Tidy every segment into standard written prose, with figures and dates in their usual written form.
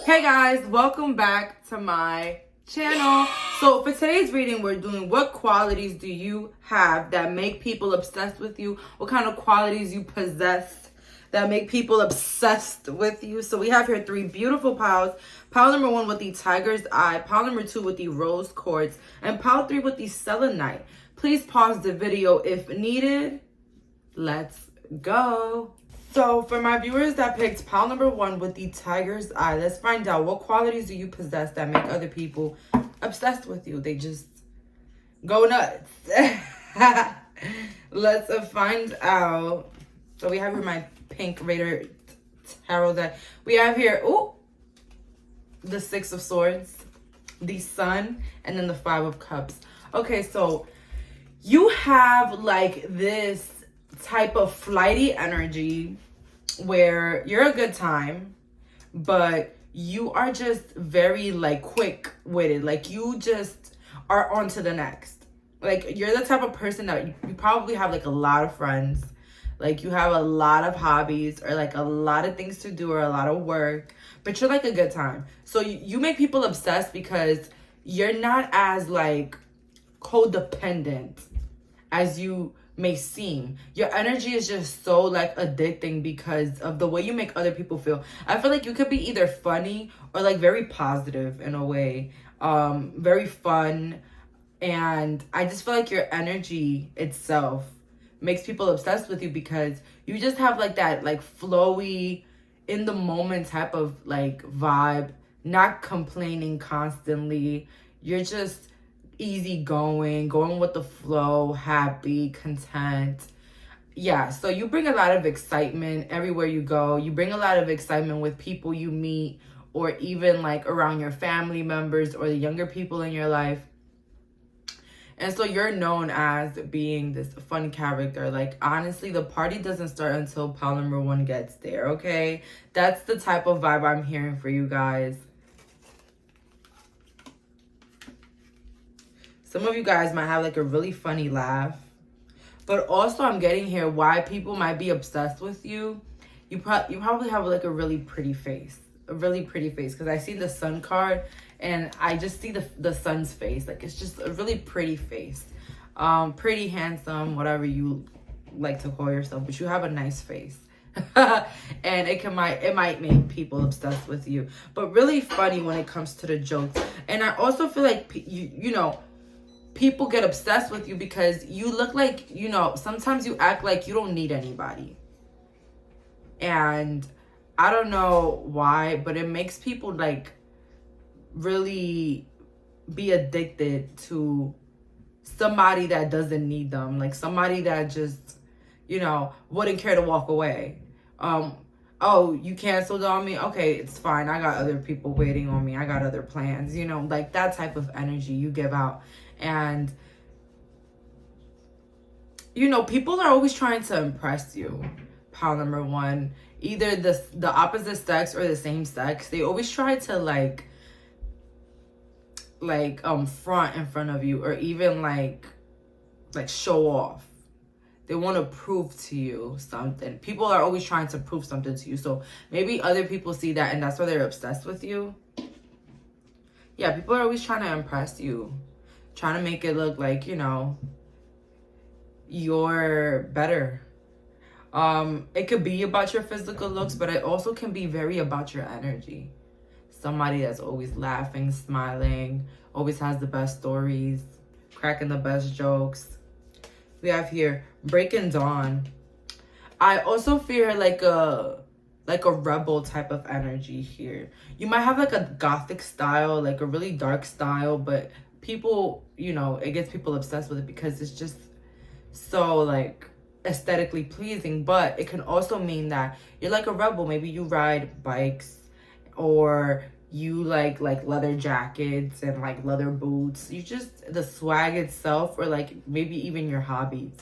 Hey guys, welcome back to my channel. So for today's reading, we're doing what qualities do you have that make people obsessed with you? What kind of qualities you possess that make people obsessed with you? So we have here 3 beautiful piles. Pile number 1 with the tiger's eye, pile number 2 with the rose quartz, and pile 3 with the selenite. Please pause the video if needed. Let's go. So for my viewers that picked pile number 1 with the tiger's eye, let's find out what qualities do you possess that make other people obsessed with you. They just go nuts. Let's find out. So we have here my pink Raider tarot deck. We have here, the 6 of swords, the sun, and then the 5 of cups. Okay, so you have like this type of flighty energy where you're a good time, but you are just very like quick-witted. Like you just are on to the next. Like you're the type of person that you probably have like a lot of friends. Like you have a lot of hobbies or like a lot of things to do or a lot of work, but you're like a good time. So you make people obsessed because you're not as like codependent as you may seem. Your energy is just so like addicting because of the way you make other people feel. I feel like you could be either funny or like very positive in a way, very fun, and I just feel like your energy itself makes people obsessed with you because you just have like that like flowy, in the moment type of like vibe, not complaining constantly. You're just easygoing, going with the flow, happy, content. Yeah, so you bring a lot of excitement everywhere you go. You bring a lot of excitement with people you meet, or even like around your family members or the younger people in your life. And so you're known as being this fun character. Like honestly, the party doesn't start until pile number 1 gets there, okay? That's the type of vibe I'm hearing for you guys. Some of you guys might have like a really funny laugh. But also I'm getting here why people might be obsessed with you. You probably have like a really pretty face. A really pretty face. Because I see the sun card and I just see the sun's face. Like it's just a really pretty face. Pretty, handsome, whatever you like to call yourself. But you have a nice face. And it might make people obsessed with you. But really funny when it comes to the jokes. And I also feel like, you know, people get obsessed with you because you look like, you know, sometimes you act like you don't need anybody. And I don't know why, but it makes people like really be addicted to somebody that doesn't need them. Like somebody that just, you know, wouldn't care to walk away. Oh, you canceled on me? Okay, it's fine. I got other people waiting on me. I got other plans, you know, like that type of energy you give out. And, you know, people are always trying to impress you. Pile number 1, either the opposite sex or the same sex. They always try to like front in front of you, or even like show off. They want to prove to you something. People are always trying to prove something to you. So maybe other people see that and that's why they're obsessed with you. Yeah, people are always trying to impress you. Trying to make it look like, you know, you're better. It could be about your physical looks, but it also can be very about your energy. Somebody that's always laughing, smiling, always has the best stories, cracking the best jokes. We have here Breaking Dawn. I also fear like a rebel type of energy here. You might have like a gothic style, like a really dark style, but people, you know, it gets people obsessed with it because it's just so like aesthetically pleasing. But it can also mean that you're like a rebel. Maybe you ride bikes, or you like leather jackets and like leather boots. You just, the swag itself, or like maybe even your hobbies.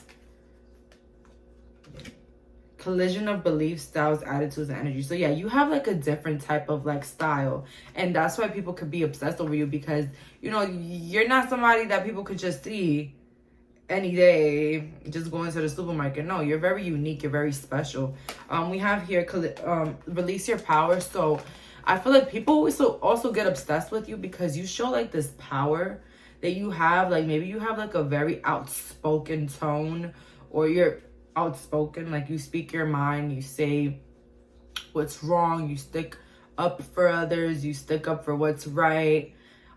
Collision of beliefs, styles, attitudes, and energy. So yeah, you have like a different type of like style, and that's why people could be obsessed over you, because you know you're not somebody that people could just see any day just going to the supermarket. No, you're very unique. You're very special. We have here, release your power. So I feel like people also get obsessed with you because you show like this power that you have. Like maybe you have like a very outspoken tone, or you're outspoken, like you speak your mind, you say what's wrong, you stick up for others, you stick up for what's right.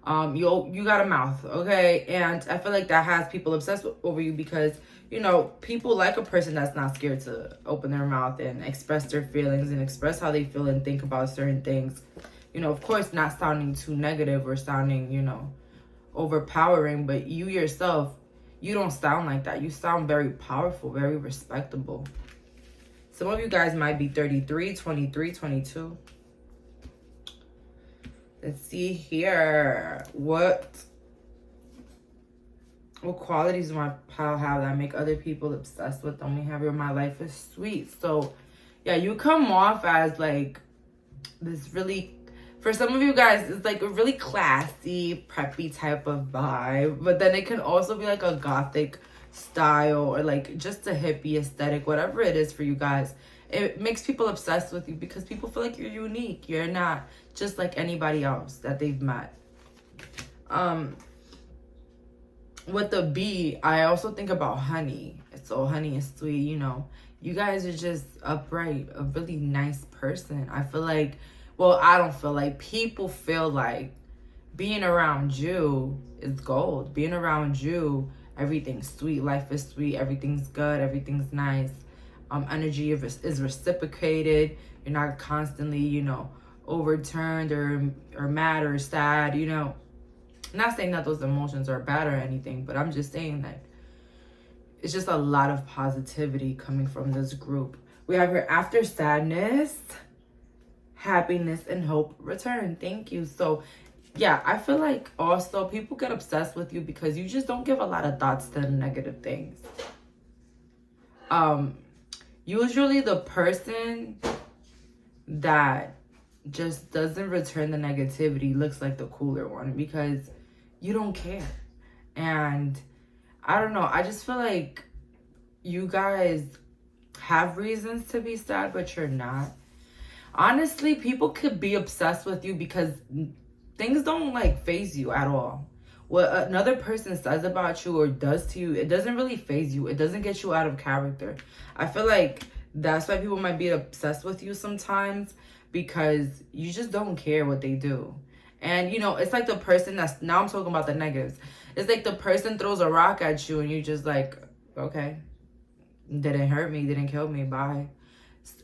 You got a mouth, okay? And I feel like that has people obsessed over you because, you know, people like a person that's not scared to open their mouth and express their feelings and express how they feel and think about certain things. You know, of course, not sounding too negative or sounding, you know, overpowering, but you yourself, you don't sound like that. You sound very powerful, very respectable. Some of you guys might be 33, 23, 22. Let's see here. What qualities do my pal have that make other people obsessed with them? We have here, my life is sweet. So, yeah, you come off as like this really, for some of you guys, it's like a really classy, preppy type of vibe. But then it can also be like a gothic style or like just a hippie aesthetic, whatever it is for you guys. It makes people obsessed with you because people feel like you're unique. You're not just like anybody else that they've met. With the B, I also think about honey. So honey is sweet, you know. You guys are just upright, a really nice person. I feel like, well, I don't feel like, people feel like being around you is gold. Being around you, everything's sweet. Life is sweet. Everything's good. Everything's nice. Energy is reciprocated. You're not constantly, you know, overturned or mad or sad, you know. I'm not saying that those emotions are bad or anything, but I'm just saying that it's just a lot of positivity coming from this group. We have here, after sadness, happiness and hope return. Thank you. So yeah, I feel like also people get obsessed with you because you just don't give a lot of thoughts to negative things. Usually the person that just doesn't return the negativity looks like the cooler one because you don't care. And I don't know, I just feel like you guys have reasons to be sad, but you're not. Honestly, people could be obsessed with you because things don't like faze you at all. What another person says about you or does to you, it doesn't really faze you. It doesn't get you out of character. I feel like that's why people might be obsessed with you sometimes, because you just don't care what they do. And, you know, it's like the person that's, now I'm talking about the negatives. It's like the person throws a rock at you and you just like, okay, didn't hurt me, didn't kill me, bye.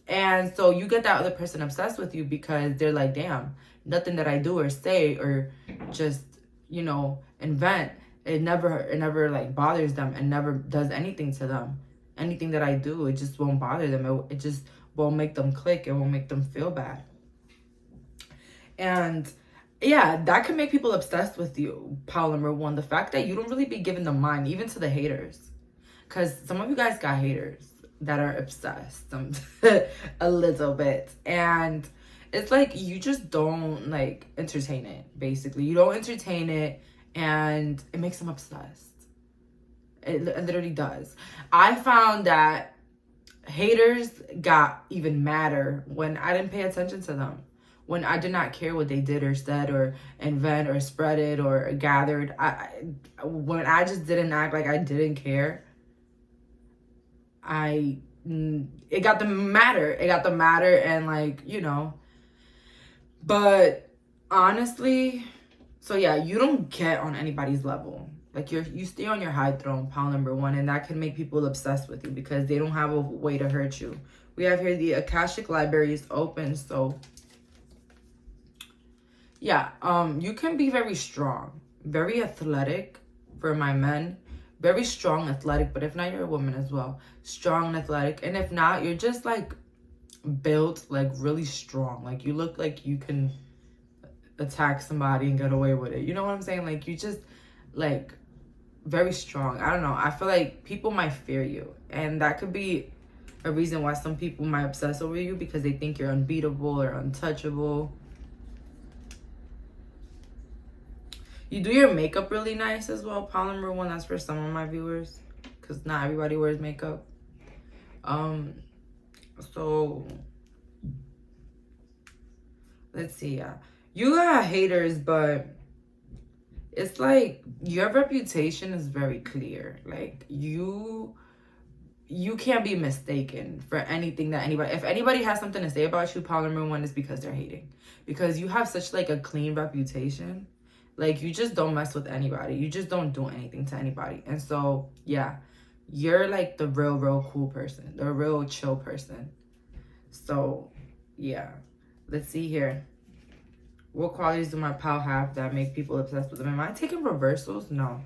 And so you get that other person obsessed with you because they're like, damn, nothing that I do or say or just, you know, invent, it never like bothers them and never does anything to them. Anything that I do, it just won't bother them. It just won't make them click. It won't make them feel bad. And yeah, that can make people obsessed with you. Pile number one, the fact that you don't really be giving them mind, even to the haters. Because some of you guys got haters that are obsessed a little bit. And it's like you just don't like entertain it, basically. You don't entertain it and it makes them obsessed. It literally does. I found that haters got even madder when I didn't pay attention to them. When I did not care what they did or said or invent or spread it or gathered. When I just didn't act like I didn't care, it got them madder. It got them madder and like, you know. But honestly, so yeah, you don't get on anybody's level. Like you stay on your high throne, pile number one, and that can make people obsessed with you because they don't have a way to hurt you. We have here the Akashic Library is open, so yeah, you can be very strong, very athletic for my men, very strong, athletic, but if not, you're a woman as well. Strong and athletic, and if not, you're just like built like really strong. Like you look like you can attack somebody and get away with it. You know what I'm saying? Like you just like very strong. I don't know. I feel like people might fear you, and that could be a reason why some people might obsess over you because they think you're unbeatable or untouchable. You do your makeup really nice as well. Pile number one, that's for some of my viewers. because not everybody wears makeup. So let's see. Yeah, you got haters, but it's like your reputation is very clear. Like you can't be mistaken for anything that anybody, if anybody has something to say about you, problem number one is because they're hating. Because you have such like a clean reputation. Like you just don't mess with anybody. You just don't do anything to anybody. And so, yeah, you're like the real cool person, the real chill person. So, yeah, let's see here. What qualities do my pal have that make people obsessed with them? Am I taking reversals? No.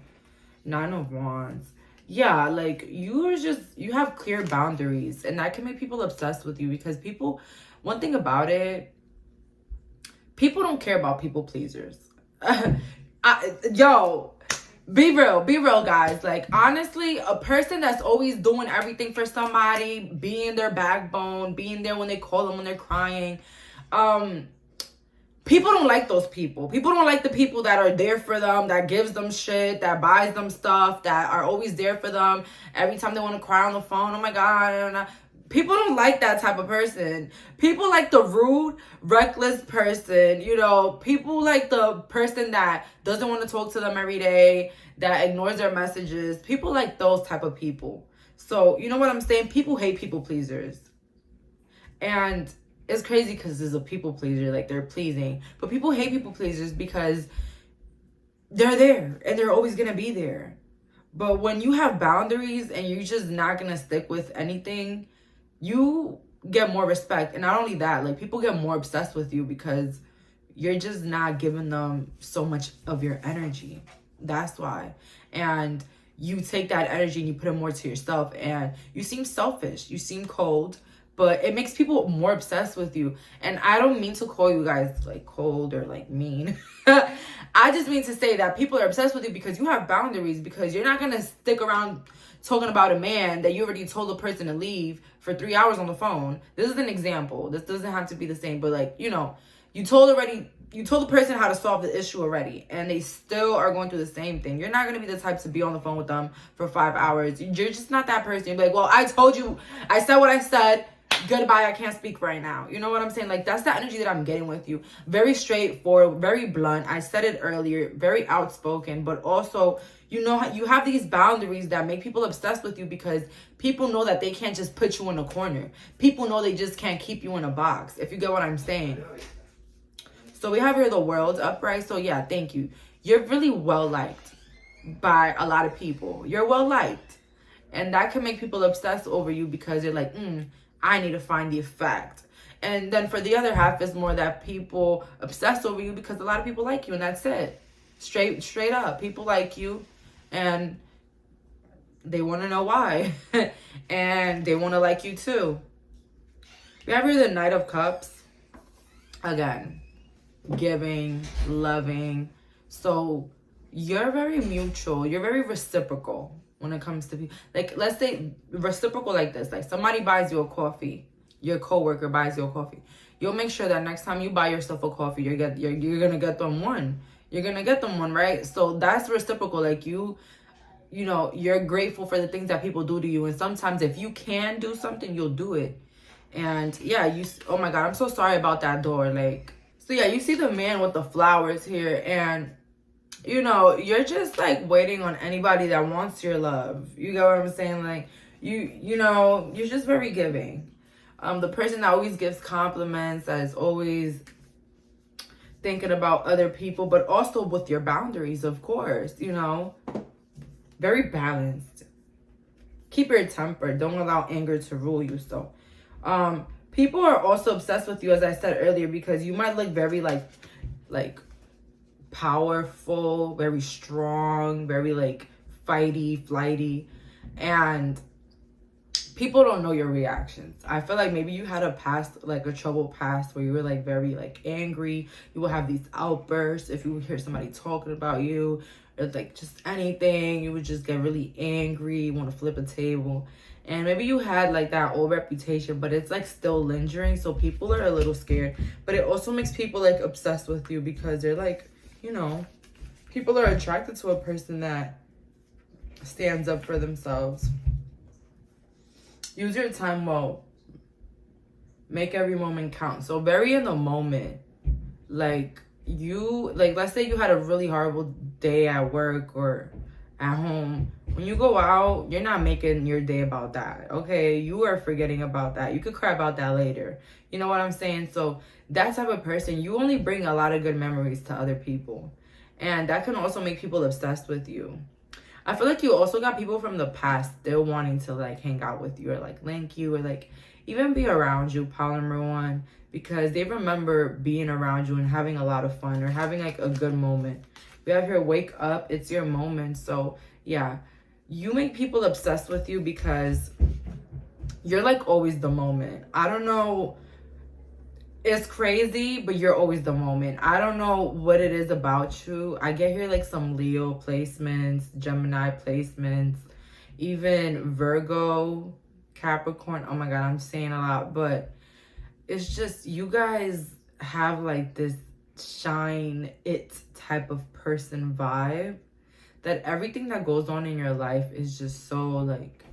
9 of Wands. Yeah, like you have clear boundaries, and that can make people obsessed with you because people, one thing about it, people don't care about people pleasers. Yo, be real, guys. Like, honestly, a person that's always doing everything for somebody, being their backbone, being there when they call them, when they're crying, people don't like those people. People don't like the people that are there for them, that gives them shit, that buys them stuff, that are always there for them every time they want to cry on the phone. Oh my God. People don't like that type of person. People like the rude, reckless person. You know, people like the person that doesn't want to talk to them every day, that ignores their messages. People like those type of people. So, you know what I'm saying? People hate people pleasers. And it's crazy because there's a people pleaser, like they're pleasing. But people hate people pleasers because they're there and they're always going to be there. But when you have boundaries and you're just not going to stick with anything, you get more respect. And not only that, like people get more obsessed with you because you're just not giving them so much of your energy. That's why. And you take that energy and you put it more to yourself, and you seem selfish, you seem cold, but it makes people more obsessed with you. And I don't mean to call you guys like cold or like mean. I just mean to say that people are obsessed with you because you have boundaries, because you're not going to stick around talking about a man that you already told the person to leave for 3 hours on the phone. This is an example. This doesn't have to be the same, but like, you know, you told the person how to solve the issue already, and they still are going through the same thing. You're not going to be the type to be on the phone with them for 5 hours. You're just not that person. You're like, well, I told you, I said what I said. Goodbye, I can't speak right now. You know what I'm saying? Like, that's the energy that I'm getting with you. Very straightforward, very blunt. I said it earlier, very outspoken, but also, you know, you have these boundaries that make people obsessed with you because people know that they can't just put you in a corner. People know they just can't keep you in a box, if you get what I'm saying. So we have here the World upright. So yeah, thank you. You're really well liked by a lot of people. You're well liked. And that can make people obsessed over you because you're like, I need to find the effect. And then for the other half, it's more that people obsess over you because a lot of people like you, and that's it. Straight up. People like you, and they want to know why. And they want to like you too. We have here the Knight of Cups. Again, giving, loving. So you're very mutual. You're very reciprocal when it comes to people. Like, let's say reciprocal like this. Like, somebody buys you a coffee. Your coworker buys you a coffee. You'll make sure that next time you buy yourself a coffee, you're gonna get them one. You're gonna get them one, right? So that's reciprocal. Like, you know, you're grateful for the things that people do to you. And sometimes if you can do something, you'll do it. And yeah, oh my God, I'm so sorry about that door. Like, so yeah, you see the man with the flowers here, and you know, you're just like waiting on anybody that wants your love. You get what I'm saying? Like, you know, you're just very giving. The person that always gives compliments, that is always thinking about other people, but also with your boundaries, of course, you know, very balanced. Keep your temper. Don't allow anger to rule you. So, people are also obsessed with you, as I said earlier, because you might look very like powerful, very strong, very like flighty, and people don't know your reactions. I feel like maybe you had a past, like a troubled past, where you were like very like angry. You will have these outbursts if you hear somebody talking about you, or like just anything. You would just get really angry, you want to flip a table. And maybe you had like that old reputation, but it's like still lingering, so people are a little scared. But it also makes people like obsessed with you because they're like, you know, people are attracted to a person that stands up for themselves. Use your time well. Make every moment count. So very in the moment. Like let's say you had a really horrible day at work or at home. When you go out, you're not making your day about that. Okay, you are forgetting about that. You could cry about that later. You know what I'm saying? So that type of person, you only bring a lot of good memories to other people, and that can also make people obsessed with you. I feel like you also got people from the past still wanting to like hang out with you or like link you or like even be around you, pile number one, because they remember being around you and having a lot of fun or having like a good moment. We have here, wake up, it's your moment. So yeah, you make people obsessed with you because you're like always the moment. I don't know, it's crazy, but you're always the moment. I don't know what it is about you. I get here like some Leo placements, Gemini placements, even Virgo, Capricorn. Oh my God, I'm saying a lot, but it's just you guys have like this shine it type of person vibe that everything that goes on in your life is just so like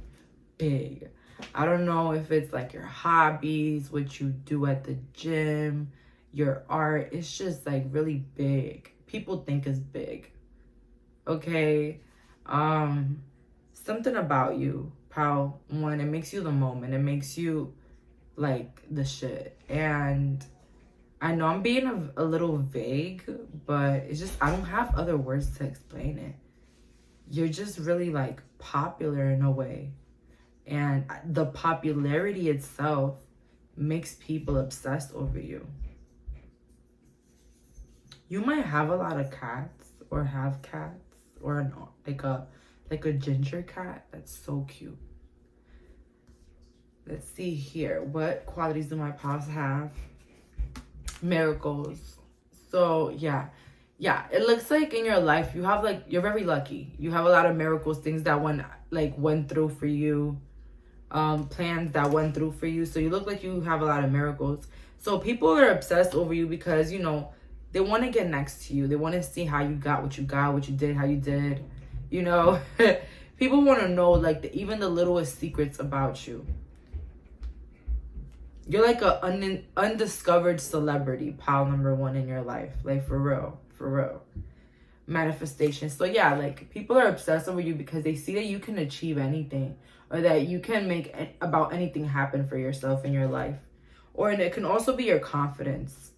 big. I don't know if it's like your hobbies, what you do at the gym, your art. It's just like really big. People think it's big. Okay. Something about you, pal. One, it makes you the moment. It makes you like the shit. And I know I'm being a little vague, but it's just I don't have other words to explain it. You're just really like popular in a way. And the popularity itself makes people obsessed over you. You might have a lot of cats or have cats or like a ginger cat. That's so cute. Let's see here. What qualities do my pals have? Miracles. So yeah, it looks like in your life you have like, you're very lucky. You have a lot of miracles, things that went through for you. Plans that went through for you. So you look like you have a lot of miracles. So people are obsessed over you because, you know, they want to get next to you. They want to see how you got, what you did, how you did. You know, people want to know like even the littlest secrets about you. You're like a undiscovered celebrity, pile number one in your life. Like for real. Manifestation. So yeah, like people are obsessed over you because they see that you can achieve anything or that you can make about anything happen for yourself in your life. Or and it can also be your confidence.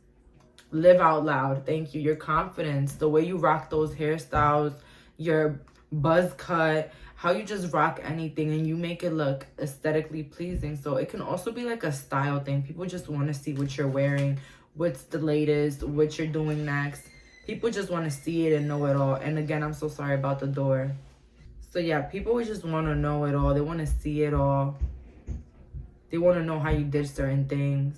Live out loud. Thank you. Your confidence, the way you rock those hairstyles, your buzz cut, how you just rock anything and you make it look aesthetically pleasing. So it can also be like a style thing. People just want to see what you're wearing, what's the latest, what you're doing next. People just want to see it and know it all. And again, I'm so sorry about the door. So yeah, people just want to know it all. They want to see it all. They want to know how you did certain things.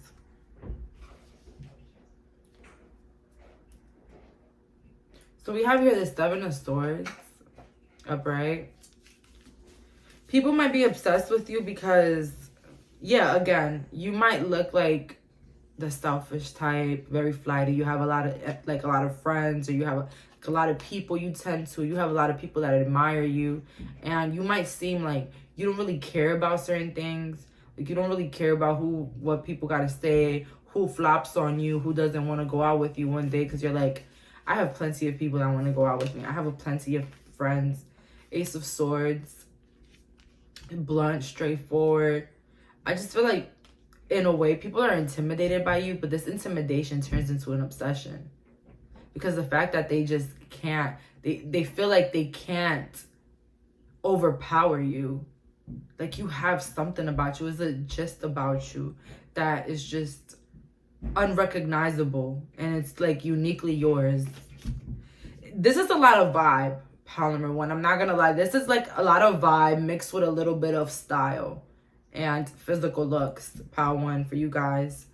So we have here the Seven of Swords upright. People might be obsessed with you because, yeah, again, you might look like the selfish type, very flighty. You have a lot of friends, or you have a lot of people you have a lot of people that admire you, and you might seem like you don't really care about certain things. Like you don't really care about what people got to say, who flops on you, who doesn't want to go out with you one day, because you're like, I have plenty of people that want to go out with me. I have plenty of friends. Ace of Swords, blunt, straightforward. I just feel like in a way people are intimidated by you, but this intimidation turns into an obsession because the fact that they just can't, they feel like they can't overpower you. Like you have something about you. It's a gist about you that is just unrecognizable and it's like uniquely yours. This is a lot of vibe, pile number one. I'm not gonna lie. This is like a lot of vibe mixed with a little bit of style and physical looks, pile one, for you guys.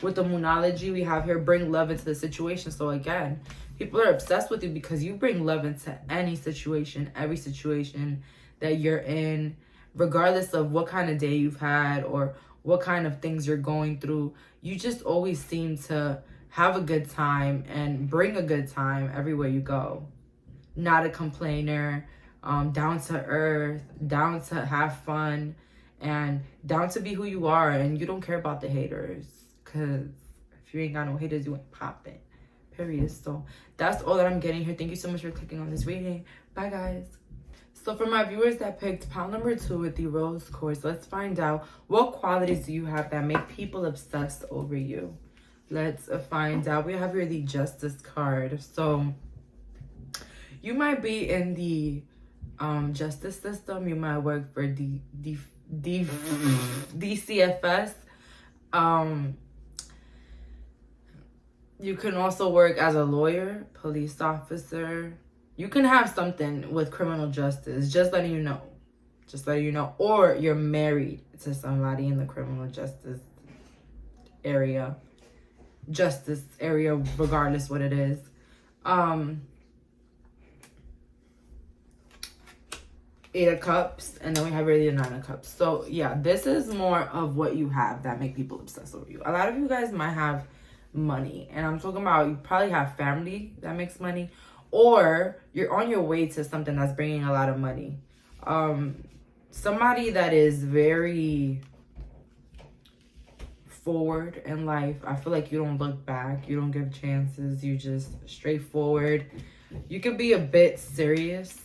With the Moonology, we have here bring love into the situation. So again, people are obsessed with you because you bring love into any situation, every situation that you're in, regardless of what kind of day you've had or what kind of things you're going through. You just always seem to have a good time and bring a good time everywhere you go. Not a complainer. down to earth, down to have fun, and down to be who you are, and you don't care about the haters, because if you ain't got no haters, you ain't popping, period. So that's all that I'm getting here. Thank you so much for clicking on this reading. Bye, guys. So for my viewers that picked pile number 2 with the rose quartz, let's find out what qualities do you have that make people obsess over you. Let's find out. We have here the Justice card. So you might be in the justice system. You might work for DCFS. You can also work as a lawyer, police officer. You can have something with criminal justice, just letting you know. Just letting you know. Or you're married to somebody in the criminal justice area. Justice area, regardless what it is. Eight of Cups, and then we have really the Nine of Cups. So yeah, this is more of what you have that make people obsess over you. A lot of you guys might have money, and I'm talking about you probably have family that makes money, or you're on your way to something that's bringing a lot of money. Somebody that is very forward in life. I feel like you don't look back, you don't give chances, you just straightforward. You could be a bit serious.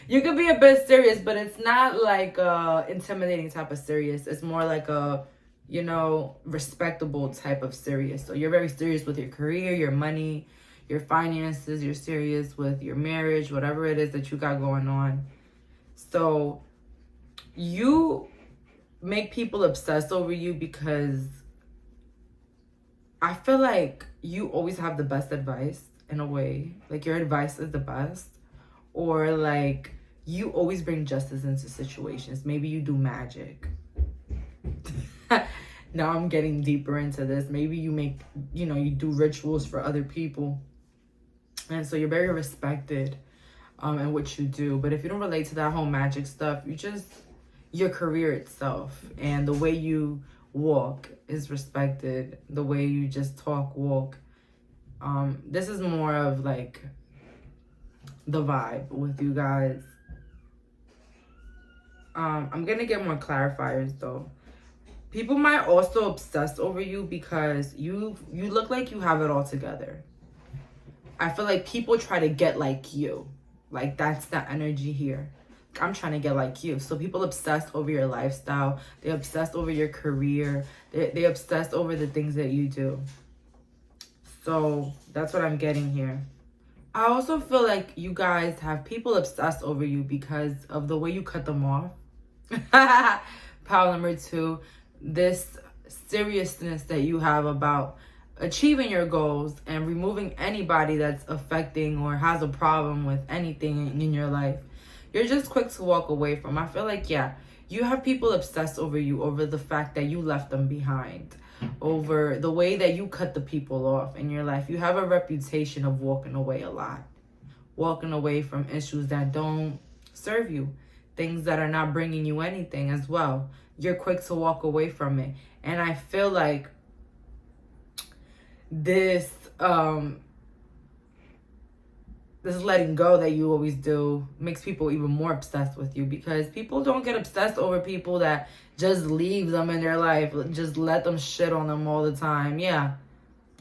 You could be a bit serious, but it's not like a intimidating type of serious. It's more like a, you know, respectable type of serious. So you're very serious with your career, your money, your finances. You're serious with your marriage, whatever it is that you got going on. So you make people obsess over you because I feel like you always have the best advice in a way. Like your advice is the best. Or like you always bring justice into situations. Maybe you do magic. Now I'm getting deeper into this. Maybe you make, you know, you do rituals for other people. And so you're very respected in what you do. But if you don't relate to that whole magic stuff, you just, your career itself and the way you walk is respected. The way you just talk, walk. This is more of like the vibe with you guys. I'm gonna get more clarifiers though. People might also obsess over you because you look like you have it all together. I feel like people try to get like you. Like that's the energy here. I'm trying to get like you. So people obsess over your lifestyle. They obsess over your career. They obsess over the things that you do. So that's what I'm getting here. I also feel like you guys have people obsessed over you because of the way you cut them off. Pile number 2, this seriousness that you have about achieving your goals and removing anybody that's affecting or has a problem with anything in your life. You're just quick to walk away from. I feel like, yeah, you have people obsessed over you, over the fact that you left them behind, over the way that you cut the people off in your life. You have a reputation of walking away a lot. Walking away from issues that don't serve you. Things that are not bringing you anything as well. You're quick to walk away from it. And I feel like this letting go that you always do makes people even more obsessed with you, because people don't get obsessed over people that just leave them in their life, just let them shit on them all the time. Yeah,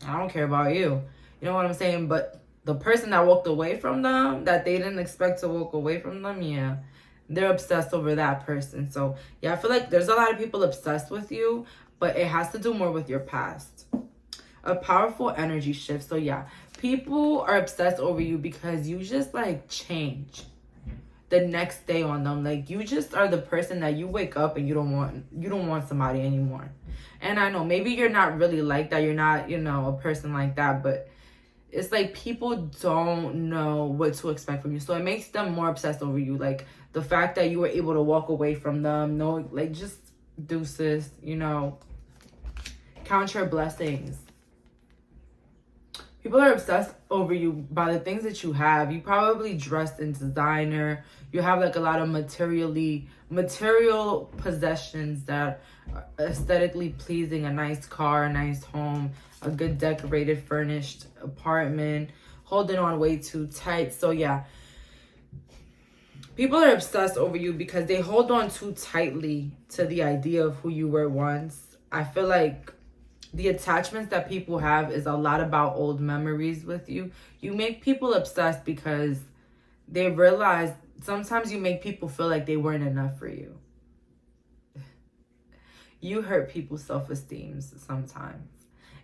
I don't care about you. You know what I'm saying? But the person that walked away from them, that they didn't expect to walk away from them, yeah, they're obsessed over that person. So yeah, I feel like there's a lot of people obsessed with you, but it has to do more with your past. A powerful energy shift. So yeah, people are obsessed over you because you just like change the next day on them. Like you just are the person that you wake up and you don't want somebody anymore. And I know maybe you're not really like that. You're not, you know, a person like that, but it's like people don't know what to expect from you. So it makes them more obsessed over you. Like the fact that you were able to walk away from them. No, like just deuces, you know, count your blessings. People are obsessed over you by the things that you have. You probably dress in designer. You have like a lot of material possessions that are aesthetically pleasing. A nice car, a nice home, a good decorated, furnished apartment. Holding on way too tight. So yeah, People are obsessed over you because they hold on too tightly to the idea of who you were once. I feel like the attachments that people have is a lot about old memories with you. You make people obsessed because they realize sometimes you make people feel like they weren't enough for you. You hurt people's self-esteem sometimes.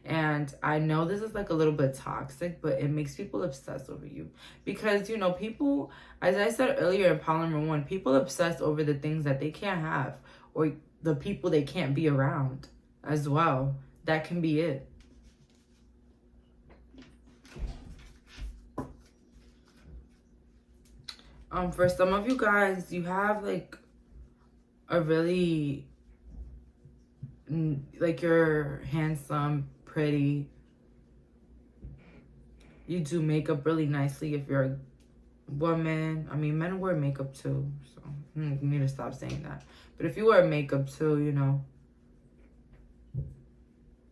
And I know this is like a little bit toxic, but it makes people obsess over you. Because, you know, people, as I said earlier in Polymer 1, people obsess over the things that they can't have or the people they can't be around as well. That can be it. For some of you guys, you have like a really, like you're handsome, pretty. You do makeup really nicely if you're a woman. I mean, men wear makeup too, so you need to stop saying that. But if you wear makeup too, you know,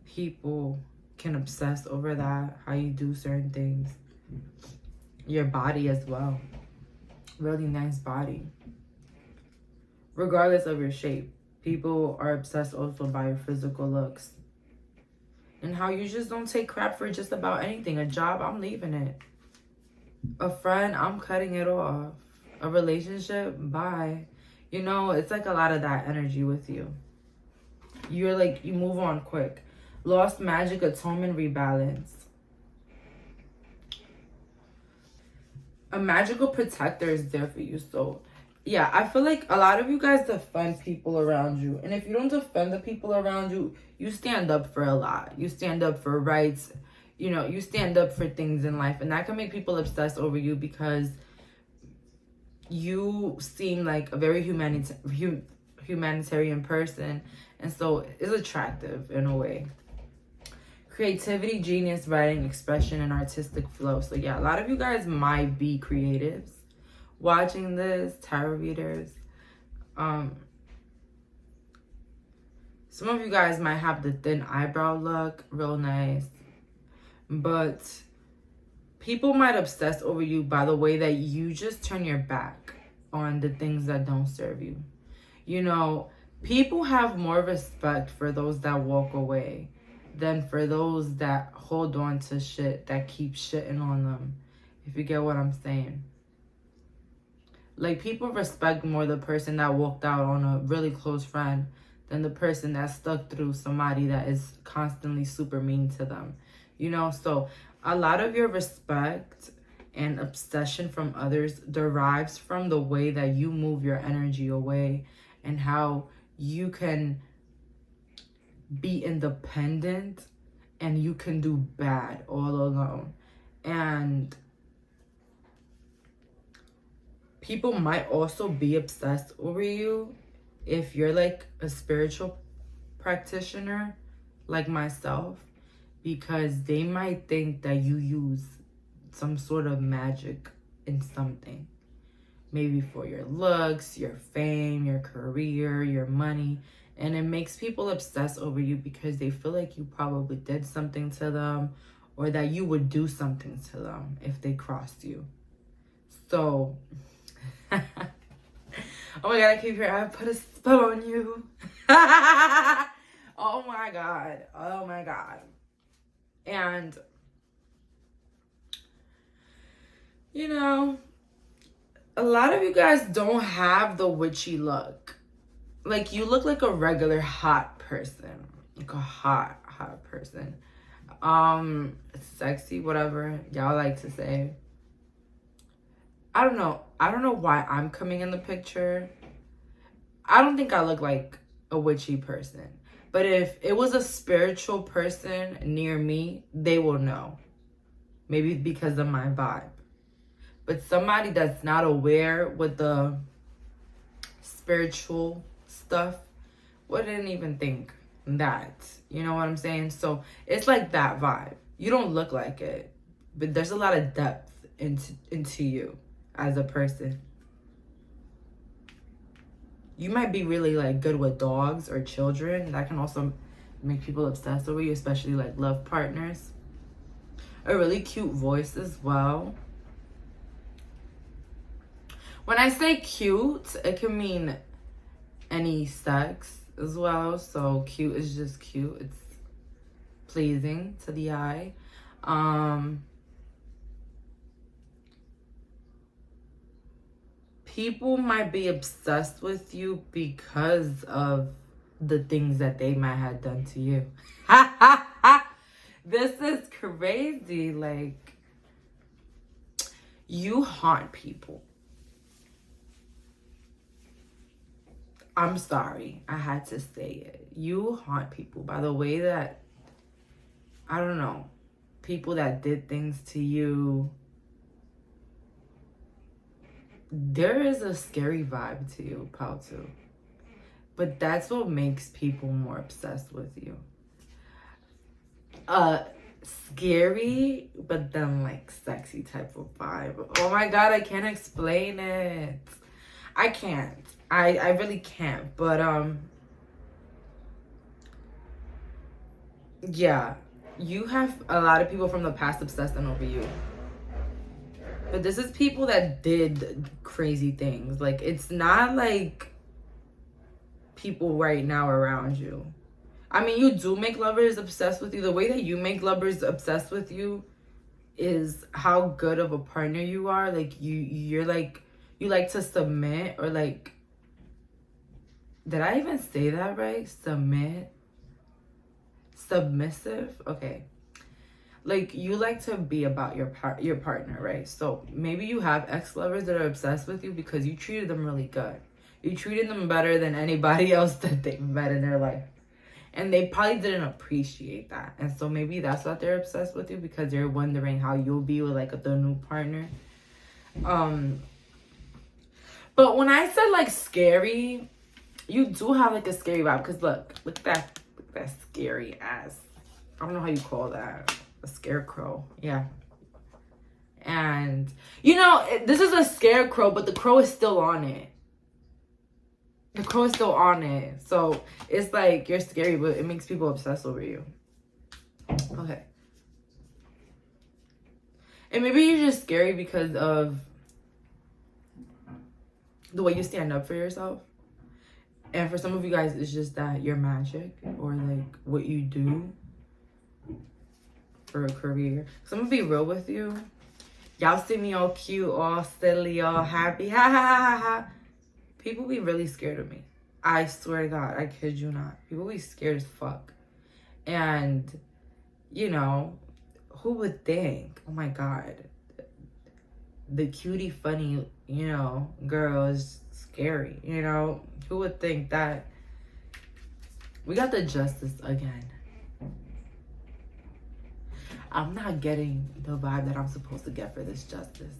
people can obsess over that, how you do certain things. Your body as well. Really nice body. Regardless of your shape, people are obsessed also by your physical looks. And how you just don't take crap for just about anything. A job, I'm leaving it. A friend, I'm cutting it off. A relationship, bye. You know, it's like a lot of that energy with you. You're like, you move on quick. Lost magic, atonement, rebalance. A magical protector is there for you. So, yeah, I feel like a lot of you guys defend people around you. And if you don't defend the people around you, you stand up for a lot. You stand up for rights. You know, you stand up for things in life. And that can make people obsess over you because you seem like a very humanitarian person. And so it's attractive in a way. Creativity, genius, writing, expression, and artistic flow. So yeah, a lot of you guys might be creatives watching this, tarot readers. Some of you guys might have the thin eyebrow look, real nice. But people might obsess over you by the way that you just turn your back on the things that don't serve you. You know, people have more respect for those that walk away than for those that hold on to shit, that keep shitting on them, if you get what I'm saying. Like, people respect more the person that walked out on a really close friend than the person that stuck through somebody that is constantly super mean to them. You know, so a lot of your respect and obsession from others derives from the way that you move your energy away and how you can be independent and you can do bad all alone. And people might also be obsessed over you if you're like a spiritual practitioner like myself, because they might think that you use some sort of magic in something. Maybe for your looks, your fame, your career, your money. And it makes people obsess over you because they feel like you probably did something to them or that you would do something to them if they crossed you. So, oh my God, I keep hearing, I put a spell on you. Oh my God. Oh my God. And, you know, a lot of you guys don't have the witchy look. Like, you look like a regular hot person. Like a hot person. Sexy, whatever y'all like to say. I don't know why I'm coming in the picture. I don't think I look like a witchy person. But if it was a spiritual person near me, they will know. Maybe because of my vibe. But somebody that's not aware with the spiritual stuff wouldn't even think that. You know what I'm saying? So it's like that vibe. You don't look like it, but there's a lot of depth into you as a person. You might be really like good with dogs or children. That can also make people obsessed over you, especially like love partners. A really cute voice as well. When I say cute, it can mean any sex as well. So cute is just cute. It's pleasing to the eye. People might be obsessed with you because of the things that they might have done to you. This is crazy. Like, you haunt people. I'm sorry, I had to say it. You haunt people by the way that, I don't know, people that did things to you. There is a scary vibe to you, Pautu. But that's what makes people more obsessed with you. Scary, but then like sexy type of vibe. Oh my God, I can't explain it. I can't. I really can't. But yeah, you have a lot of people from the past obsessing over you. But this is people that did crazy things. Like, it's not like people right now around you. I mean, you do make lovers obsessed with you. The way that you make lovers obsessed with you is how good of a partner you are. Like, you're like, you like to submit, or like, did I even say that right? Submissive? Okay. Like, you like to be about your partner, right? So maybe you have ex-lovers that are obsessed with you because you treated them really good. You treated them better than anybody else that they've met in their life. And they probably didn't appreciate that. And so maybe that's why they're obsessed with you, because they're wondering how you'll be with like the new partner. But when I said like scary, you do have like a scary vibe. Because look at that scary ass. I don't know how you call that. A scarecrow. Yeah. And, you know, this is a scarecrow, but the crow is still on it. The crow is still on it. So it's like you're scary, but it makes people obsess over you. Okay. And maybe you're just scary because of the way you stand up for yourself. And for some of you guys, it's just that your magic, or like what you do for a career. So I'm gonna be real with you. Y'all see me all cute, all silly, all happy. Ha ha ha ha ha. People be really scared of me. I swear to God, I kid you not. People be scared as fuck. And, you know, who would think, oh my God, the cutie funny, you know, girl is scary, you know? Who would think that? We got the justice again. I'm not getting the vibe that I'm supposed to get for this justice.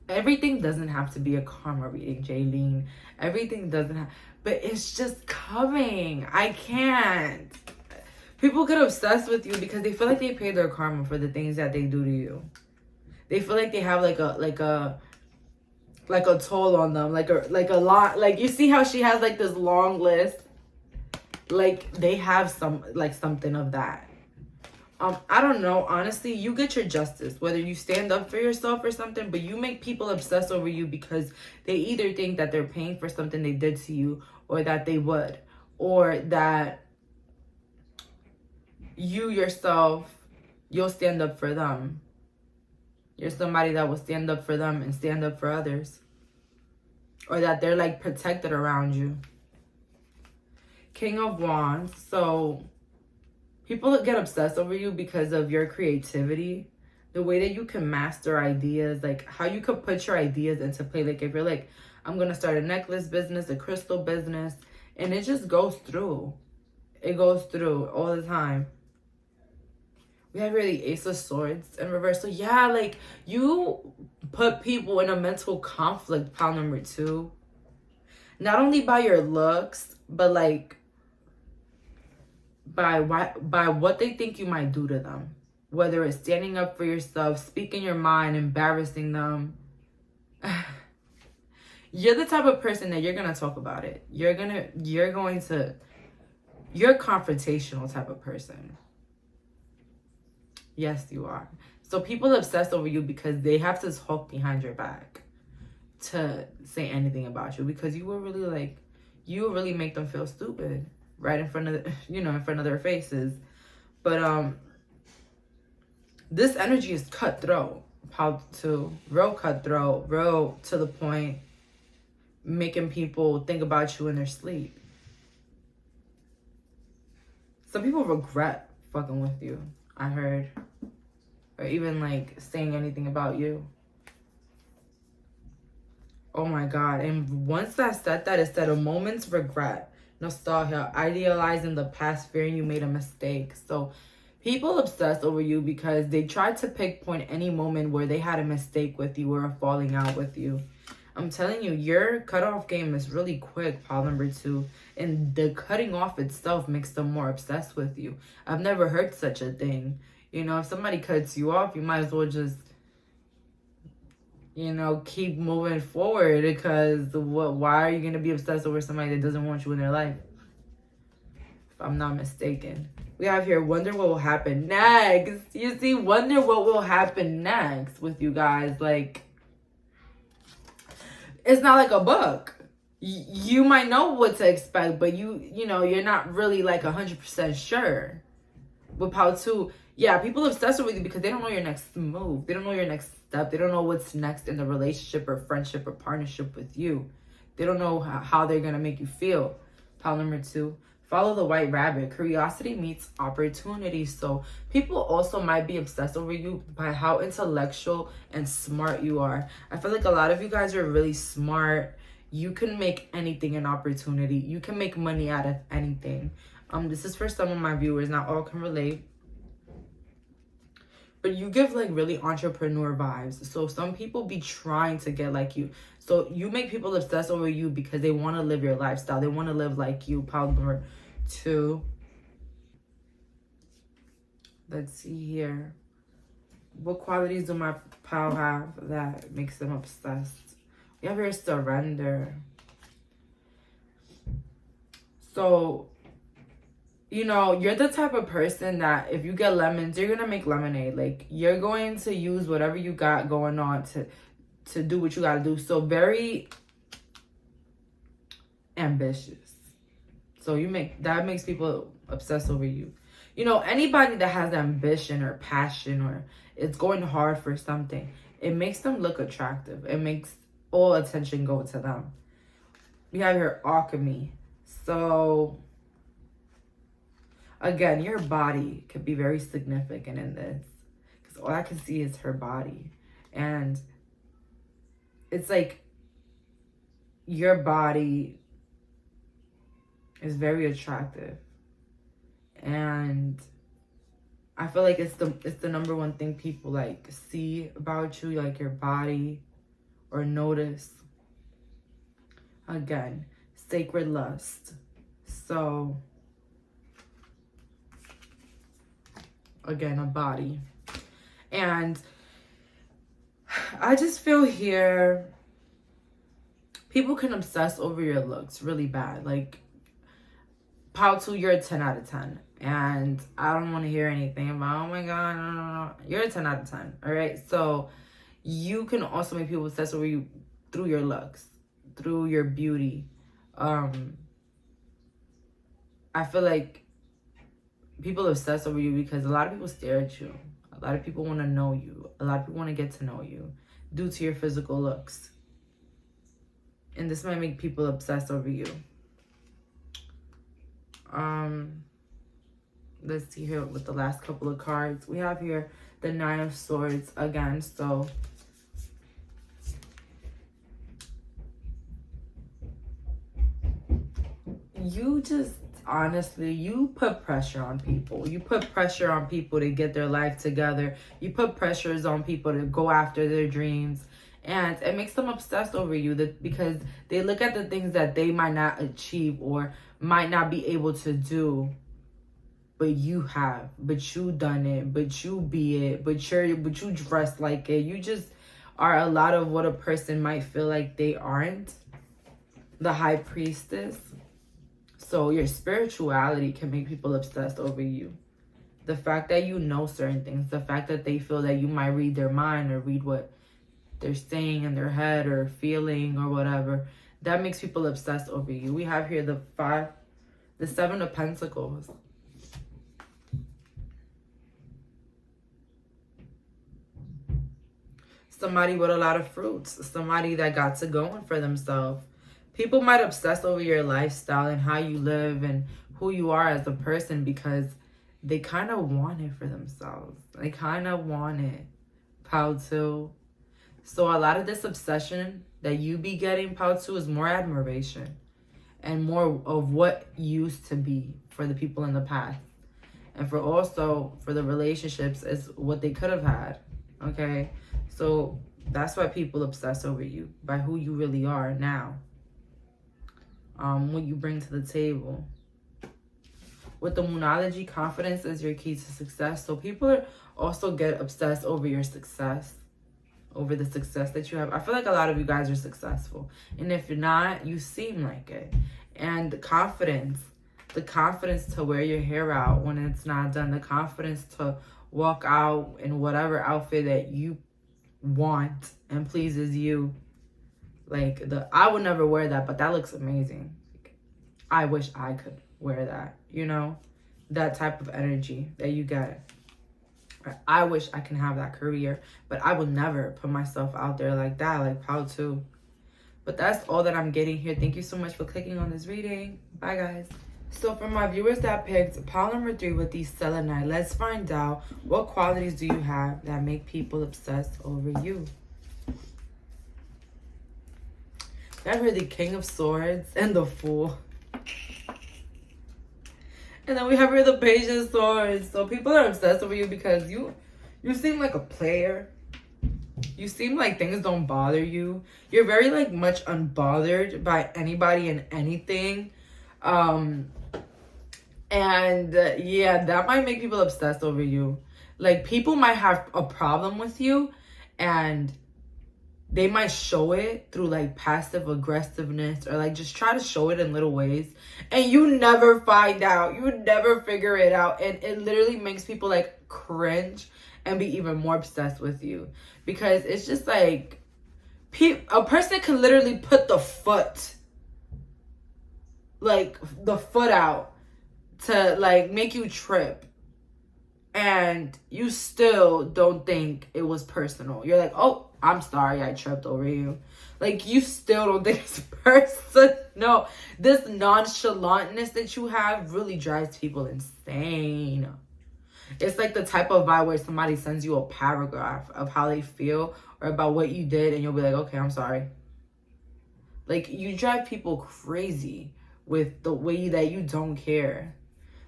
Everything doesn't have to be a karma reading, Jaylene. Everything doesn't have, but it's just coming. I can't. People get obsessed with you because they feel like they pay their karma for the things that they do to you. They feel like they have like a toll on them, like a lot. Like, you see how she has like this long list. Like, they have something of that. I don't know. Honestly, you get your justice, whether you stand up for yourself or something, but you make people obsess over you because they either think that they're paying for something they did to you, or that they would, or that you yourself, you'll stand up for them. You're somebody that will stand up for them and stand up for others. Or that they're like protected around you. King of Wands. So people get obsessed over you because of your creativity. The way that you can master ideas. Like how you could put your ideas into play. Like if you're like, I'm going to start a necklace business, a crystal business. And it just goes through. It goes through all the time. We have really Ace of Swords in reverse. So yeah, like you put people in a mental conflict, pile number 2. Not only by your looks, but like by what they think you might do to them. Whether it's standing up for yourself, speaking your mind, embarrassing them. You're the type of person that you're going to talk about it. You're a confrontational type of person. Yes, you are. So people obsess over you because they have to talk behind your back to say anything about you, because you will really like, you will really make them feel stupid right in front of the, in front of their faces. But this energy is cutthroat, how to real cutthroat, real to the point, making people think about you in their sleep. Some people regret fucking with you, I heard, or even like saying anything about you. Oh my God. And once I said that, it said a moment's regret, nostalgia, idealizing the past, fearing you made a mistake. So people obsess over you because they try to pinpoint any moment where they had a mistake with you or a falling out with you. I'm telling you, your cutoff game is really quick, pile number 2. And the cutting off itself makes them more obsessed with you. I've never heard such a thing. If somebody cuts you off, you might as well just, keep moving forward, because why are you going to be obsessed over somebody that doesn't want you in their life? If I'm not mistaken. We have here, wonder what will happen next. You see, wonder what will happen next with you guys. Like, it's not like a book. You might know what to expect, but you're not really like 100% sure. With Power 2, yeah, people obsess with you because they don't know your next move. They don't know your next step. They don't know what's next in the relationship or friendship or partnership with you. They don't know how they're going to make you feel. Pile number 2, follow the white rabbit. Curiosity meets opportunity. So people also might be obsessed over you by how intellectual and smart you are. I feel like a lot of you guys are really smart. You can make anything an opportunity. You can make money out of anything. This is for some of my viewers. Not all can relate. But you give like really entrepreneur vibes. So some people be trying to get like you. So you make people obsess over you because they want to live your lifestyle. They want to live like you. Pile number 2. Let's see here. What qualities do my pal have that makes them obsessed? We have here surrender. So, you're the type of person that if you get lemons, you're going to make lemonade. Like, you're going to use whatever you got going on to do what you got to do. So, very ambitious. So, that makes people obsess over you. Anybody that has ambition or passion or it's going hard for something, it makes them look attractive. It makes all attention go to them. We have here alchemy. So, again, your body could be very significant in this, because all I can see is her body. And it's like your body is very attractive. And I feel like it's the number one thing people like see about you, like your body, or notice. Again, sacred lust. So, again, a body. And I just feel here, people can obsess over your looks really bad. Like, Pile 2, you're a 10 out of 10. And I don't want to hear anything about, oh my God, no. You're a 10 out of 10, all right? So you can also make people obsess over you through your looks, through your beauty. I feel like people obsess over you because a lot of people stare at you. A lot of people want to know you. A lot of people want to get to know you due to your physical looks. And this might make people obsess over you. Let's see here with the last couple of cards. We have here the 9 of Swords again. So you just, honestly, you put pressure on people. You put pressure on people to get their life together. You put pressures on people to go after their dreams. And it makes them obsessed over you because they look at the things that they might not achieve or might not be able to do. But you have, but you done it, but you be it, but you dress like it. You just are a lot of what a person might feel like they aren't. The High Priestess. So your spirituality can make people obsessed over you. The fact that you know certain things, the fact that they feel that you might read their mind or read what they're saying in their head or feeling or whatever, that makes people obsessed over you. We have here the 7 of Pentacles. Somebody with a lot of fruits. Somebody that got to going for themselves. People might obsess over your lifestyle and how you live and who you are as a person because they kind of want it for themselves. They kind of want it. Pile 2. So a lot of this obsession that you be getting, Pile 2, is more admiration and more of what used to be for the people in the past. And for the relationships is what they could have had. Okay? So that's why people obsess over you, by who you really are now. What you bring to the table. With the Moonology, confidence is your key to success. So people also get obsessed over your success, over the success that you have. I feel like a lot of you guys are successful. And if you're not, you seem like it. And the confidence to wear your hair out when it's not done. The confidence to walk out in whatever outfit that you want and pleases you. Like, I would never wear that, but that looks amazing. I wish I could wear that, you know? That type of energy that you get. I wish I can have that career, but I would never put myself out there like that, like Pile 2. But that's all that I'm getting here. Thank you so much for clicking on this reading. Bye, guys. So for my viewers that picked pile number 3 with the selenite, let's find out what qualities do you have that make people obsess over you. We have here the King of Swords and the Fool. And then we have here the Page of Swords. So people are obsessed over you because you seem like a player. You seem like things don't bother you. You're very like much unbothered by anybody and anything. Yeah, that might make people obsessed over you. Like, people might have a problem with you and they might show it through like passive aggressiveness or like just try to show it in little ways, and you never find out. You would never figure it out, and it literally makes people like cringe and be even more obsessed with you because it's just like a person can literally put the foot out to like make you trip, and you still don't think it was personal. You're like, oh, I'm sorry I tripped over you. Like, you still don't think it's personal. No, this nonchalantness that you have really drives people insane. It's like the type of vibe where somebody sends you a paragraph of how they feel or about what you did, and you'll be like, okay, I'm sorry. Like, you drive people crazy with the way that you don't care.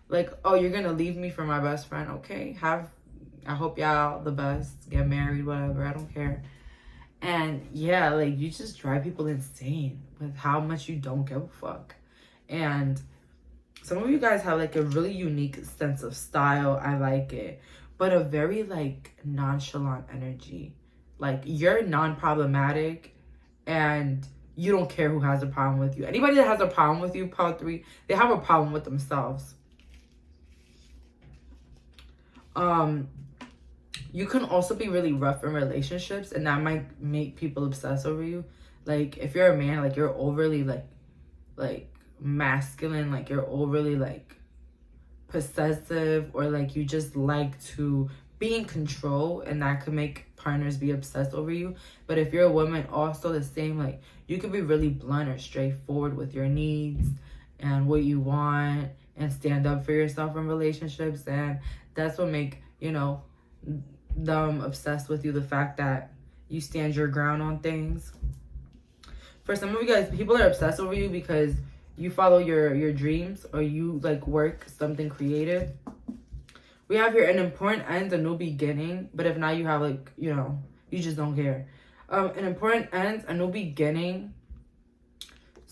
Like, oh, you're gonna leave me for my best friend? Okay, I hope y'all the best, get married, whatever, I don't care. And yeah, like, you just drive people insane with how much you don't give a fuck. And some of you guys have like a really unique sense of style. I like it. But a very like nonchalant energy. Like, you're non-problematic and you don't care who has a problem with you. Anybody that has a problem with you, Pile 3, they have a problem with themselves. You can also be really rough in relationships, and that might make people obsess over you. Like, if you're a man, like, you're overly like masculine, like you're overly like possessive, or like you just like to be in control, and that could make partners be obsessed over you. But if you're a woman, also the same. Like, you could be really blunt or straightforward with your needs and what you want, and stand up for yourself in relationships, and that's what make, you know, them obsessed with you. The fact that you stand your ground on things. For some of you guys, people are obsessed over you because you follow your dreams, or you like work something creative. We have here an important end, a new beginning. But if not, you have like, you know, you just don't care. An important end, a new beginning.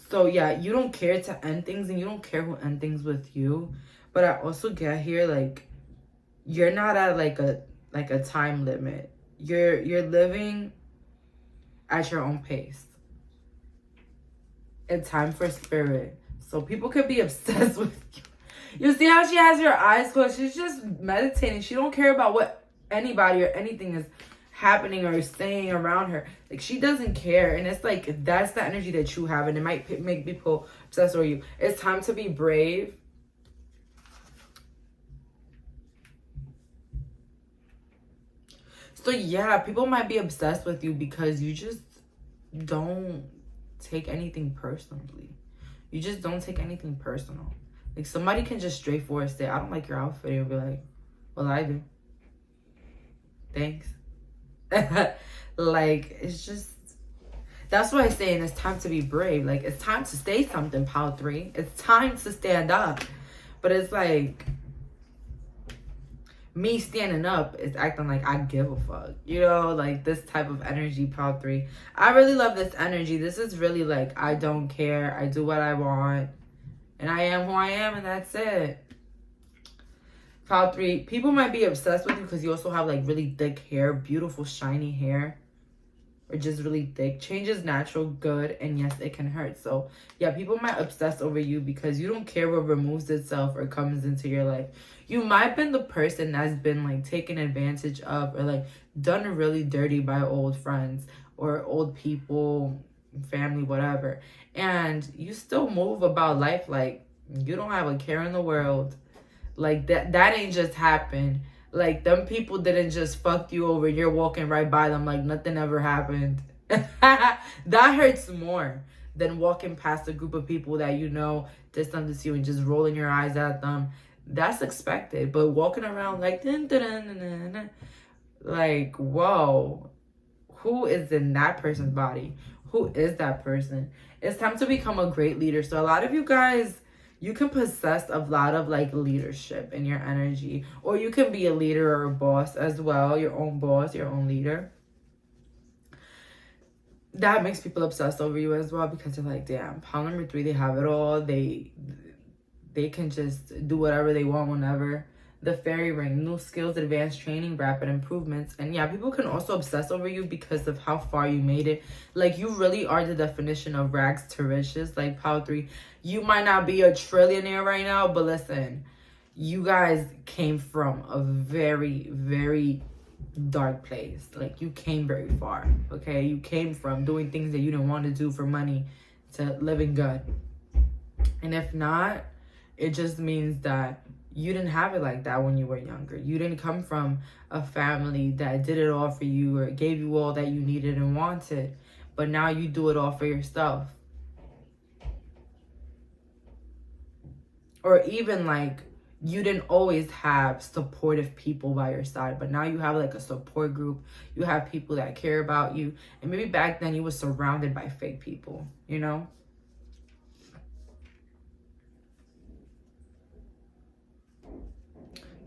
So yeah, you don't care to end things, and you don't care who end things with you. But I also get here, like, you're not at like a time limit. You're living at your own pace. It's time for spirit. So people could be obsessed with you. You see how she has her eyes closed? She's just meditating. She don't care about what anybody or anything is happening or saying around her. Like, she doesn't care. And it's like, that's the energy that you have. And it might make people obsessed over you. It's time to be brave. So yeah, people might be obsessed with you because you just don't take anything personally. You just don't take anything personal. Like, somebody can just straightforward say, I don't like your outfit. And you'll be like, well, I do. Thanks. Like, it's just, that's what I'm saying. It's time to be brave. Like, it's time to say something, Pile 3. It's time to stand up. But it's like, me standing up is acting like I give a fuck. You know, like this type of energy, Pile 3. I really love this energy. This is really like, I don't care. I do what I want. And I am who I am, and that's it. Pile 3. People might be obsessed with you because you also have like really thick hair. Beautiful, shiny hair. Or just really thick. Change is natural, good, and yes, it can hurt. So yeah, people might obsess over you because you don't care what removes itself or comes into your life. You might have been the person that's been like taken advantage of or like done really dirty by old friends or old people, family, whatever. And you still move about life like you don't have a care in the world. Like that ain't just happened. Like, them people didn't just fuck you over. You're walking right by them like nothing ever happened. That hurts more than walking past a group of people that you know did something to you and just rolling your eyes at them. That's expected. But walking around like, dun, dun, dun, dun, dun, dun, like, whoa. Who is in that person's body? Who is that person? It's time to become a great leader. So a lot of you guys, you can possess a lot of like leadership in your energy, or you can be a leader or a boss as well, your own boss, your own leader. That makes people obsessed over you as well because they're like, damn, Pile number 3, they have it all. They can just do whatever they want whenever. The fairy ring, new skills, advanced training, rapid improvements. And yeah, people can also obsess over you because of how far you made it. Like, you really are the definition of rags to riches. Like, Pile 3, you might not be a trillionaire right now, but listen, you guys came from a very, very dark place. Like, you came very far, okay? You came from doing things that you didn't want to do for money to living good. And if not, it just means that you didn't have it like that when you were younger. You didn't come from a family that did it all for you or gave you all that you needed and wanted. But now you do it all for yourself. Or even like, you didn't always have supportive people by your side, but now you have like a support group. You have people that care about you. And maybe back then you were surrounded by fake people, you know?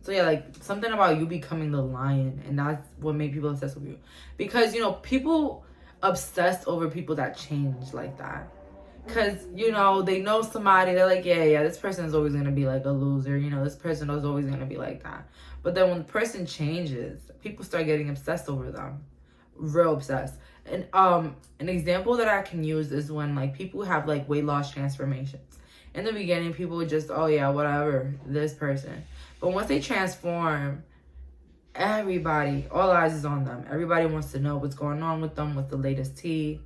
So yeah, like something about you becoming the lion, and that's what made people obsessed with you. Because, you know, people obsess over people that change like that. Because, you know, they know somebody, they're like, yeah, this person is always going to be like a loser. You know, this person is always going to be like that. But then when the person changes, people start getting obsessed over them. Real obsessed. And an example that I can use is when like people have like weight loss transformations. In the beginning, people would just, oh yeah, whatever, this person. But once they transform, everybody, all eyes is on them. Everybody wants to know what's going on with them, what's the latest tea.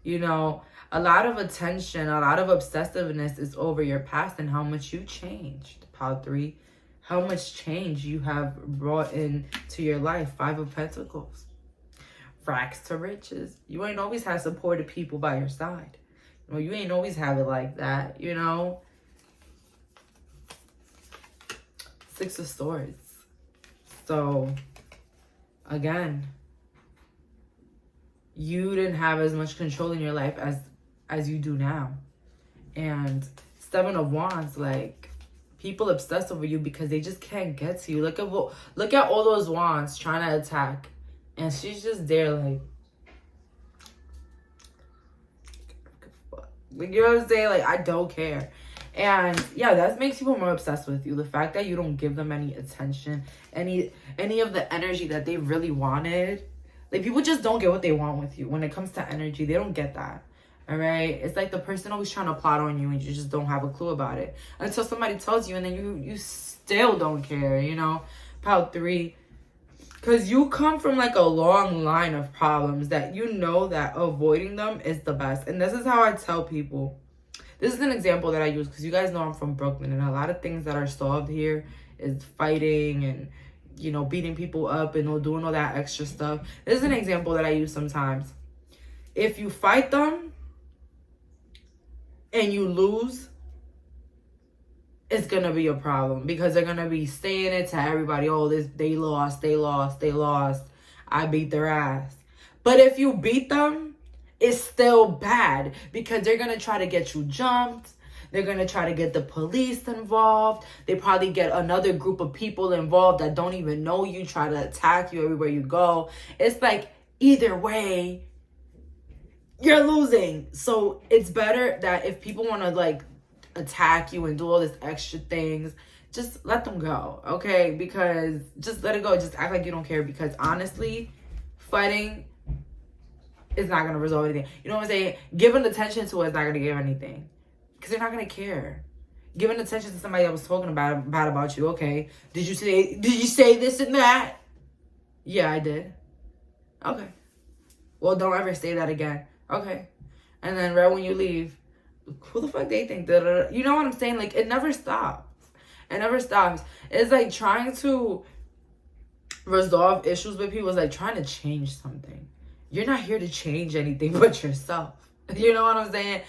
You know, a lot of attention, a lot of obsessiveness is over your past and how much you changed, Pile 3. How much change you have brought into your life. 5 of Pentacles. Rags to riches. You ain't always had supportive people by your side. You know, you ain't always have it like that, you know. 6 of Swords. So, again, you didn't have as much control in your life as you do now. And 7 of Wands, like, people obsess over you because they just can't get to you. Look at all those wands trying to attack. And she's just there like, you know what I'm saying? Like, I don't care. And yeah, that makes people more obsessed with you. The fact that you don't give them any attention, any of the energy that they really wanted. Like, people just don't get what they want with you. When it comes to energy, they don't get that. All right, it's like the person always trying to plot on you and you just don't have a clue about it until somebody tells you, and then you still don't care, you know. Pile 3, because you come from like a long line of problems that you know that avoiding them is the best. And this is how I tell people. This is an example that I use because you guys know I'm from Brooklyn, and a lot of things that are solved here is fighting and, you know, beating people up and doing all that extra stuff. This is an example that I use sometimes. If you fight them and you lose, it's going to be a problem because they're going to be saying it to everybody. Oh, they lost. I beat their ass. But if you beat them, it's still bad because they're going to try to get you jumped. They're going to try to get the police involved. They probably get another group of people involved that don't even know you, try to attack you everywhere you go. It's like either way, you're losing. So it's better that if people want to like attack you and do all this extra things, just let them go, okay? Because just let it go. Just act like you don't care, because honestly, fighting is not going to resolve anything. You know what I'm saying? Giving attention to it is not going to give anything, because they're not going to care. Giving attention to somebody that was talking about you, okay? Did you say this and that? Yeah, I did. Okay. Well, don't ever say that again. Okay. And then right when you leave, who the fuck they think? You know what I'm saying? Like, it never stops. It never stops. It's like trying to resolve issues with people is like trying to change something. You're not here to change anything but yourself. You know what I'm saying?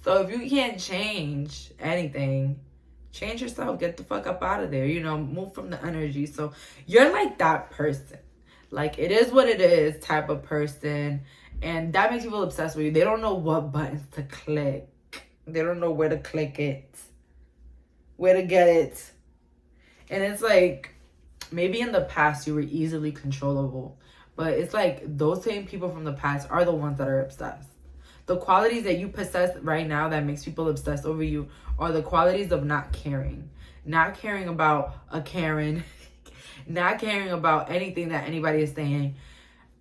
So if you can't change anything, change yourself. Get the fuck up out of there. You know, move from the energy. So you're like that person. Like, it is what it is type of person. And that makes people obsessed with you. They don't know what buttons to click. They don't know where to click it. Where to get it. And it's like, maybe in the past you were easily controllable. But it's like those same people from the past are the ones that are obsessed. The qualities that you possess right now that makes people obsessed over you are the qualities of not caring. Not caring about a Karen. Not caring about anything that anybody is saying.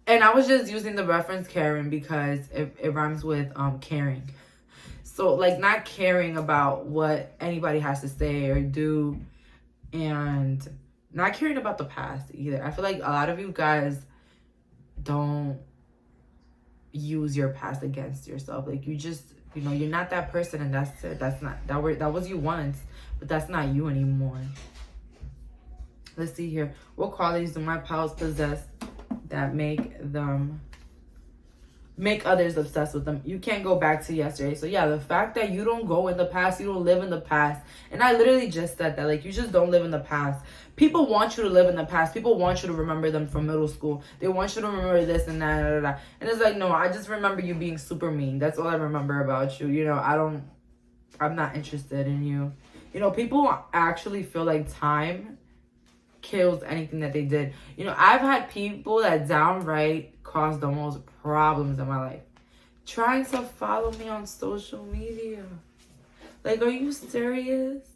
And I was just using the reference Karen because it rhymes with caring. So, like, not caring about what anybody has to say or do. And not caring about the past either. I feel like a lot of you guys don't use your past against yourself. Like, you just, you know, you're not that person, and that's it. That was you once, but that's not you anymore. Let's see here. What qualities do my pals possess that make others obsessed with them? You can't go back to yesterday. So yeah, the fact that you don't go in the past, you don't live in the past. And I literally just said that, like, you just don't live in the past. People want you to live in the past. People want you to remember them from middle school. They want you to remember this and that. And it's like, no, I just remember you being super mean. That's all I remember about you. You know, I'm not interested in you. You know, people actually feel like time kills anything that they did. You know, I've had people that downright caused the most problems in my life trying to follow me on social media. Like, are you serious?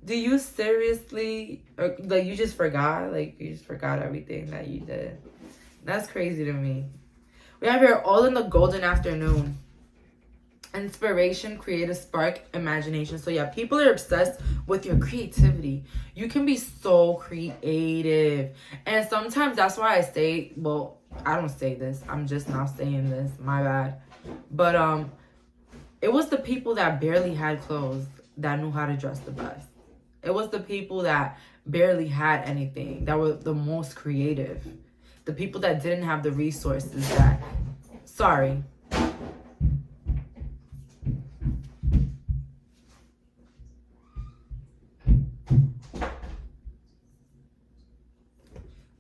Do you seriously, or like, you just forgot? Like, you just forgot everything that you did? That's crazy to me. We have here all in the golden afternoon. Inspiration, creative spark, imagination. So yeah, people are obsessed with your creativity. You can be so creative. And sometimes that's why I say, well, I don't say this. I'm just now saying this. My bad. But it was the people that barely had clothes that knew how to dress the best. It was the people that barely had anything that were the most creative. The people that didn't have the resources that, sorry.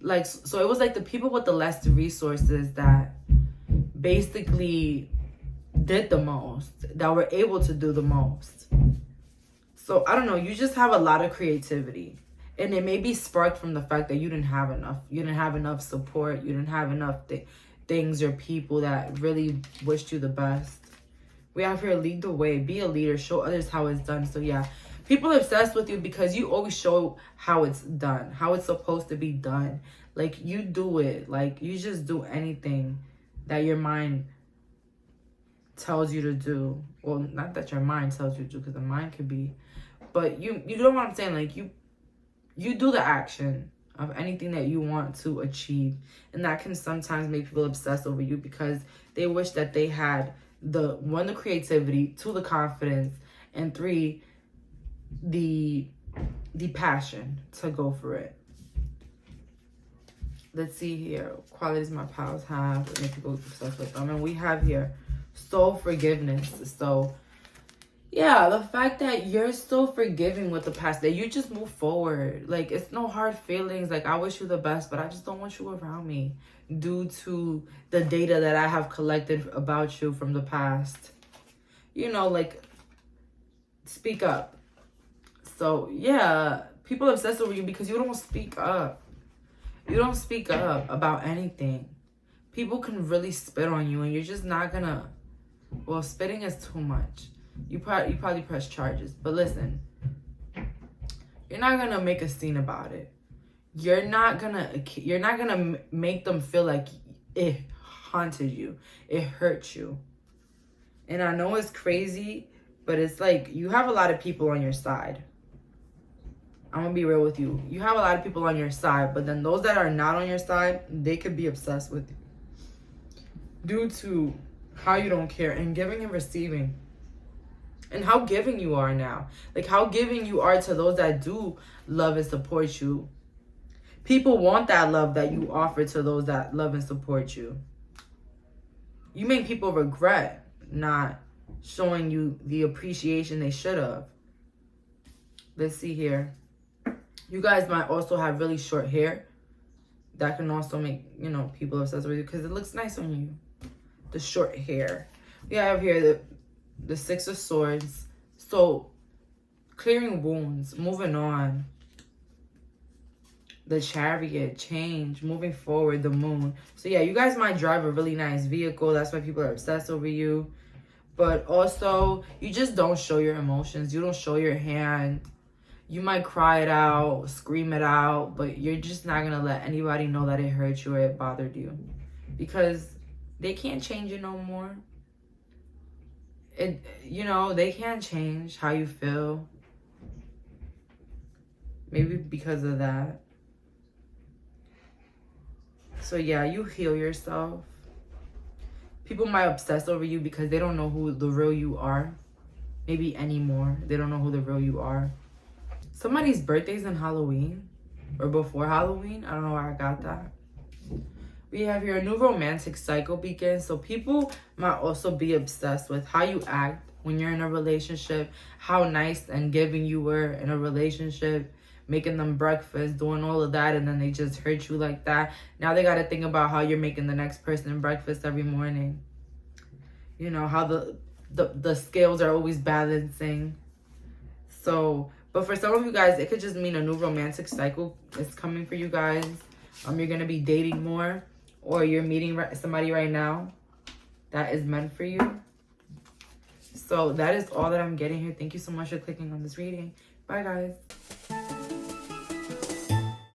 Like, so it was like the people with the less resources that basically did the most, that were able to do the most. So I don't know, you just have a lot of creativity, and it may be sparked from the fact that you didn't have enough. You didn't have enough support. You didn't have enough things or people that really wished you the best. We have here, lead the way, be a leader, show others how it's done. So yeah, people are obsessed with you because you always show how it's done, how it's supposed to be done. Like, you do it. Like, you just do anything that your mind tells you to do. Well, not that your mind tells you to, because the mind could be, but you know what I'm saying? Like, you do the action of anything that you want to achieve. And that can sometimes make people obsess over you because they wish that they had the creativity, 2, the confidence, and 3, the passion to go for it. Let's see here. Qualities my pals have that make people obsessed with them. And we have here soul forgiveness. So yeah, the fact that you're so forgiving with the past, that you just move forward. Like, it's no hard feelings. Like, I wish you the best, but I just don't want you around me due to the data that I have collected about you from the past. You know, like, speak up. So, yeah, people obsess over you because you don't speak up. You don't speak up about anything. People can really spit on you, and you're just not gonna... Well, spitting is too much. You probably press charges. But listen, you're not gonna make a scene about it. You're not gonna make them feel like it haunted you. It hurt you. And I know it's crazy, but it's like you have a lot of people on your side. I'm gonna be real with you. You have a lot of people on your side, but then those that are not on your side, they could be obsessed with you due to how you don't care and giving and receiving. And how giving you are now. Like, how giving you are to those that do love and support you. People want that love that you offer to those that love and support you. You make people regret not showing you the appreciation they should have. Let's see here. You guys might also have really short hair. That can also make, you know, people obsessed with you because it looks nice on you. The short hair. We have here the 6 of Swords. So, clearing wounds, moving on. The Chariot, change, moving forward, the Moon. So, yeah, you guys might drive a really nice vehicle. That's why people are obsessed over you. But also, you just don't show your emotions. You don't show your hand. You might cry it out, scream it out, but you're just not going to let anybody know that it hurt you or it bothered you. Because they can't change you no more. You know, they can't change how you feel. Maybe because of that. So yeah, you heal yourself. People might obsess over you because they don't know who the real you are. Maybe anymore. They don't know who the real you are. Somebody's birthday's in Halloween. Or before Halloween. I don't know where I got that. We have here a new romantic cycle begins. So people might also be obsessed with how you act when you're in a relationship. How nice and giving you were in a relationship. Making them breakfast, doing all of that, and then they just hurt you like that. Now they got to think about how you're making the next person breakfast every morning. You know, how the scales are always balancing. So, but for some of you guys, it could just mean a new romantic cycle is coming for you guys. You're going to be dating more. Or you're meeting somebody right now that is meant for you. So that is all that I'm getting here. Thank you so much for clicking on this reading. Bye, guys.